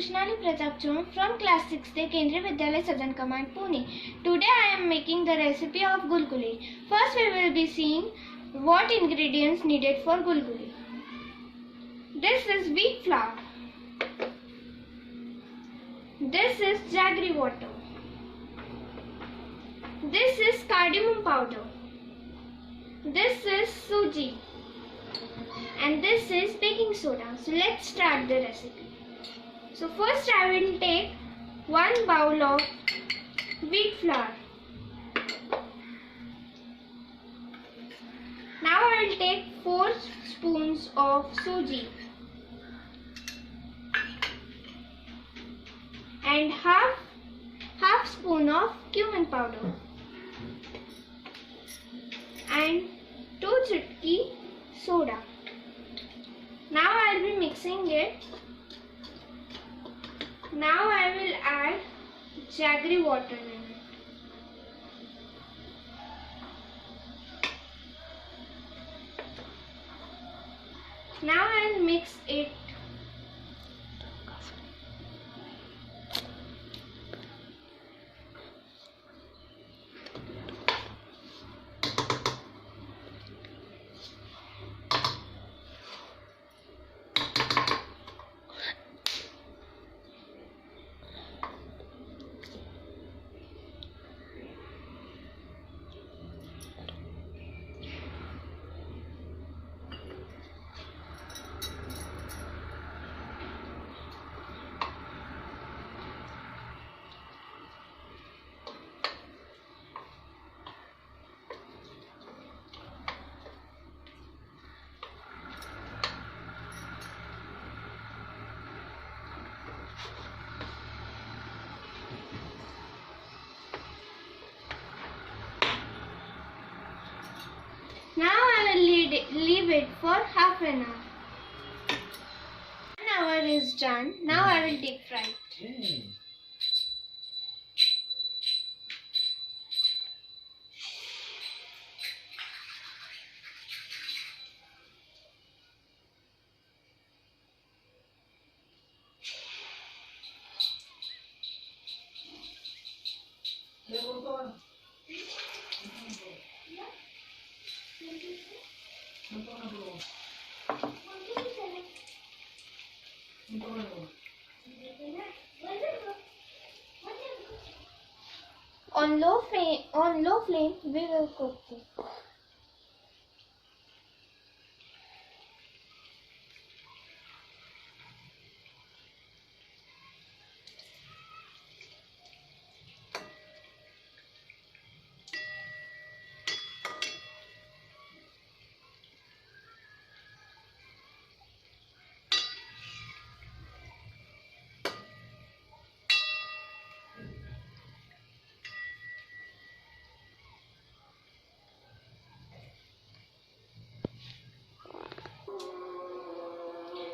from class 6th Kendriya Vidyalaya Southern Command Pune. Today I am making the recipe of gulgule. First we will be seeing what ingredients needed for gulgule. This is wheat flour. This is jaggery water. This is cardamom powder. This is suji. And this is baking soda. So let's start the recipe. So first I will take 1 bowl of wheat flour. Now I will take 4 spoons of suji and half spoon of cumin powder and 2 chutki soda. Now I will be mixing it. Now I will add jaggery water in it. Now I will mix it. Now I will leave it for half an hour. 1 hour is done. Now I will deep fry it. On low flame, we will cook it.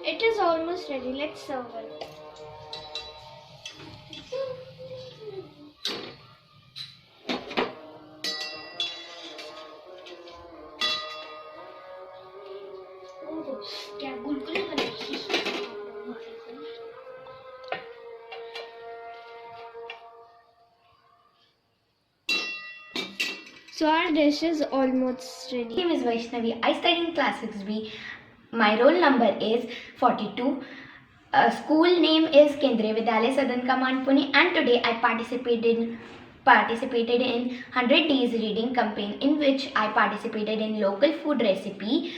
It is almost ready. Let's serve it. So our dish is almost ready. My name is Vaishnavi. I study in class 6B. My roll number is 42. School name is Kendriya Vidyalaya Southern Command Pune, and today I participated in 100 days reading campaign, in which I participated in local food recipe.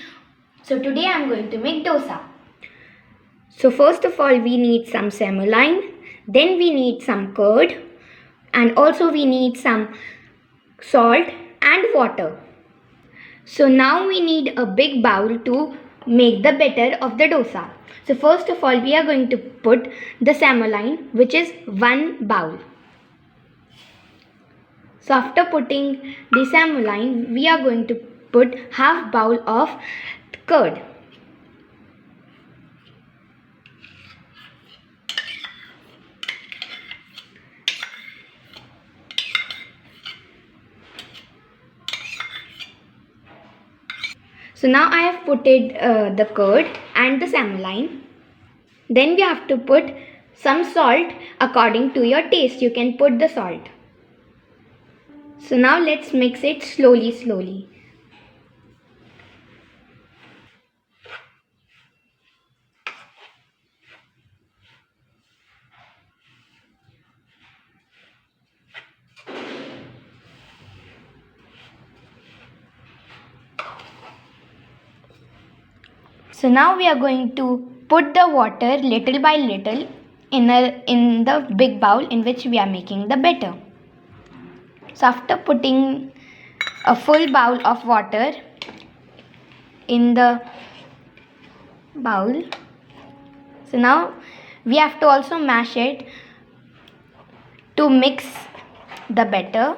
So today I am going to make dosa. So first of all we need some semolina, then we need some curd, and also we need some salt and water. So now we need a big bowl to make the batter of the dosa. So first of all we are going to put the semolina, which is 1 bowl. So after putting the semolina, we are going to put half bowl of curd. So now I have put the curd and the semolina. Then we have to put some salt according to your taste. You can put the salt. So now let's mix it slowly. So now we are going to put the water little by little in the big bowl in which we are making the batter. So after putting a full bowl of water in the bowl, so now we have to also mash it to mix the batter.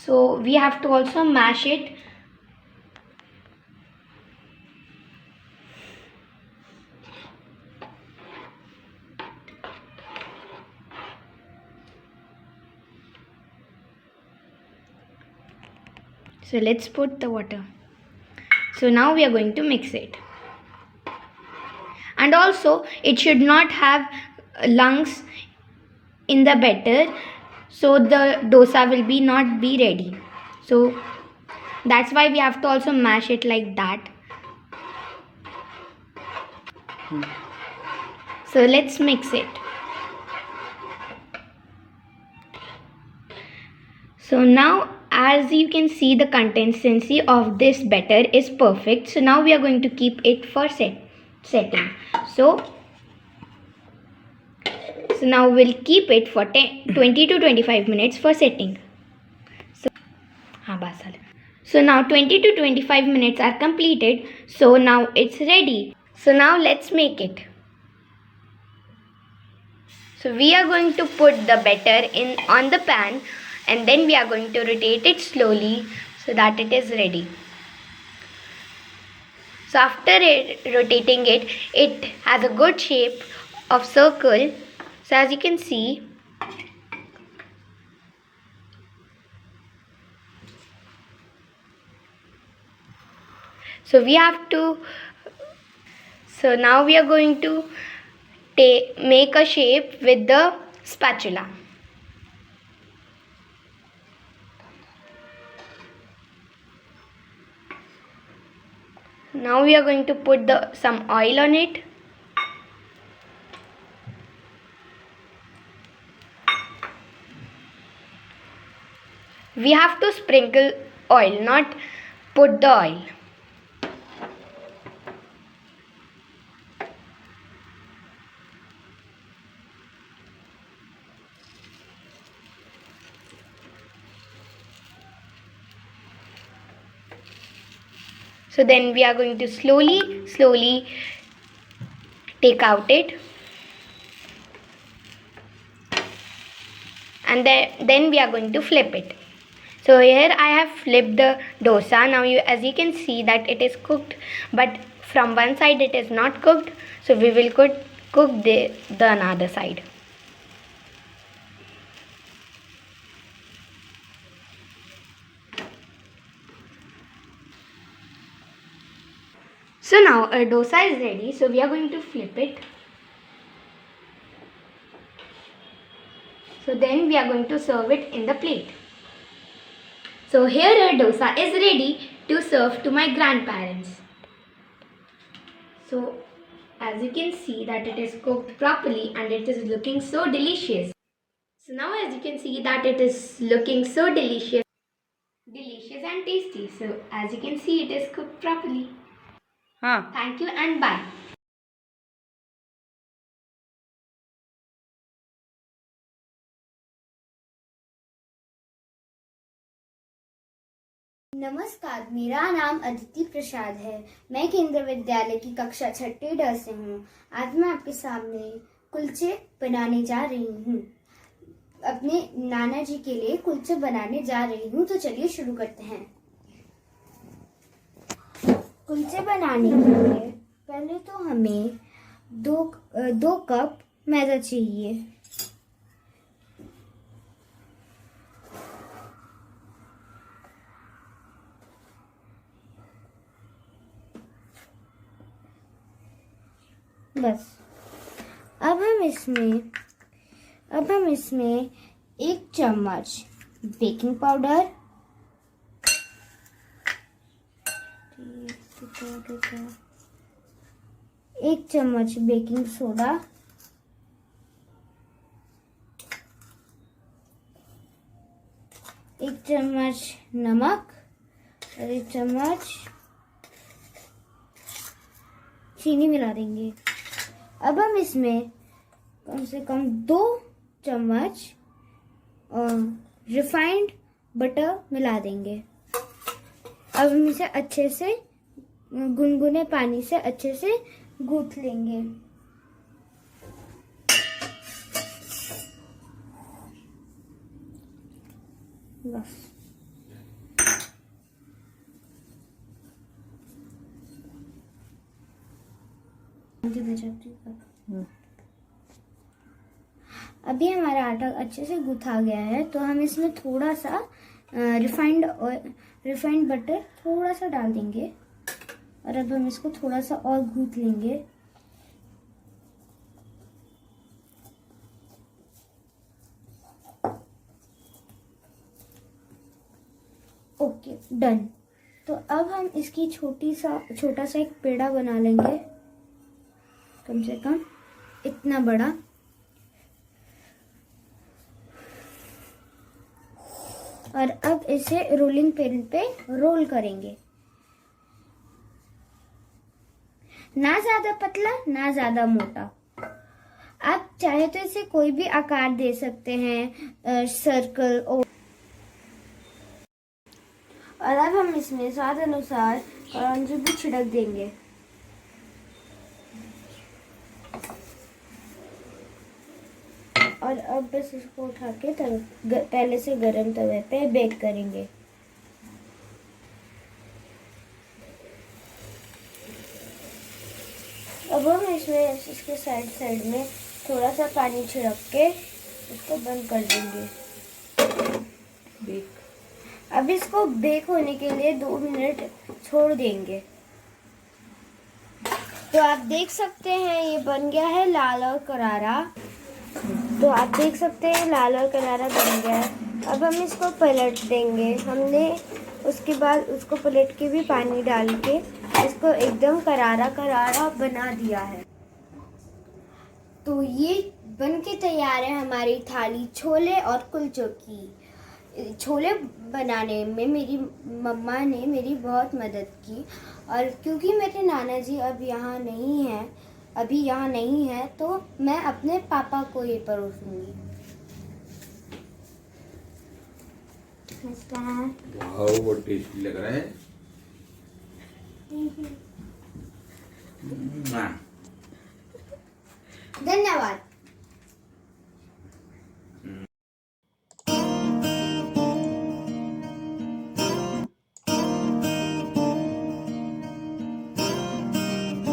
So we have to also mash it So let's put the water. So now we are going to mix it. And also it should not have lumps in the batter, so the dosa will not be ready. So that's why we have to also mash it like that. So let's mix it. So now as you can see, the consistency of this batter is perfect. So now we are going to keep it for setting. So now we'll keep it for 20 to 25 minutes for setting. So now 20 to 25 minutes are completed. So now it's ready. So now let's make it. So we are going to put the batter on the pan, and then we are going to rotate it slowly so that it is ready. So after rotating it, it has a good shape of circle. So as you can see, so now we are going to make a shape with the spatula. Now we are going to put some oil on it. We have to sprinkle oil, not put the oil. So then we are going to slowly take out it, and then we are going to flip it. So here I have flipped the dosa. Now as you can see that it is cooked, but from one side it is not cooked. So we will cook the another side. So now our dosa is ready. So we are going to flip it. So then we are going to serve it in the plate. So here our dosa is ready to serve to my grandparents. So as you can see that it is cooked properly and it is looking so delicious. So now as you can see that it is looking so delicious and tasty. So as you can see, it is cooked properly. Thank you and bye. नमस्कार, मेरा नाम अदिति प्रसाद है। मैं केंद्रीय विद्यालय की कक्षा 6ठी ड से हूँ। आज मैं आपके सामने कुलचे बनाने जा रही हूँ। अपने नाना जी के लिए कुलचे बनाने जा रही हूँ, तो चलिए शुरू करते हैं। कुलचे बनाने के लिए पहले तो हमें दो कप मैदा चाहिए। बस अब हम इसमें 1 चम्मच बेकिंग पाउडर, 1 चम्मच बेकिंग सोडा, 1 चम्मच नमक और 1 चम्मच चीनी मिला देंगे। अब हम इसमें कम से कम 2 चम्मच रिफाइंड बटर मिला देंगे। अब हम इसे अच्छे से गुनगुने पानी से अच्छे से गूंथ लेंगे। बस अभी हमारा आटा अच्छे से गूंथा गया है, तो हम इसमें थोड़ा सा रिफाइंड बटर थोड़ा सा डाल देंगे और अब हम इसको थोड़ा सा और गूंथ लेंगे। Okay, done. तो अब हम इसकी छोटा सा एक पेड़ा बना लेंगे, कम से कम इतना बड़ा। और अब इसे रोलिंग पिन पे रोल करेंगे, ना ज्यादा पतला ना ज्यादा मोटा। आप चाहे तो इसे कोई भी आकार दे सकते हैं, सर्कल। और अब हम इसमें स्वाद अनुसार कलौंजी भी छिड़क देंगे। और अब बस इसको उठा के पहले से गरम तवे पे बेक करेंगे। अब हम इसमें इसके साइड में थोड़ा सा पानी छिड़क के इसको बंद कर देंगे। अब इसको बेक होने के लिए 2 मिनट छोड़ देंगे। तो आप देख सकते हैं ये बन गया है लाल और करारा। तो आप देख सकते हैं लाल और करारा बन गया है। अब हम इसको पलट देंगे। हमने उसके बाद उसको पलट के भी पानी डाल के इसको एकदम करारा करारा बना दिया है। तो ये बन के तैयार है हमारी थाली छोले और कुलचों की। छोले बनाने में मेरी मम्मा ने मेरी बहुत मदद की, और क्योंकि मेरे नाना जी अभी यहाँ नहीं है तो मैं अपने पापा को ये परोसूंगी। वाह, वो टेस्टी लग रहा है। धन्यवाद।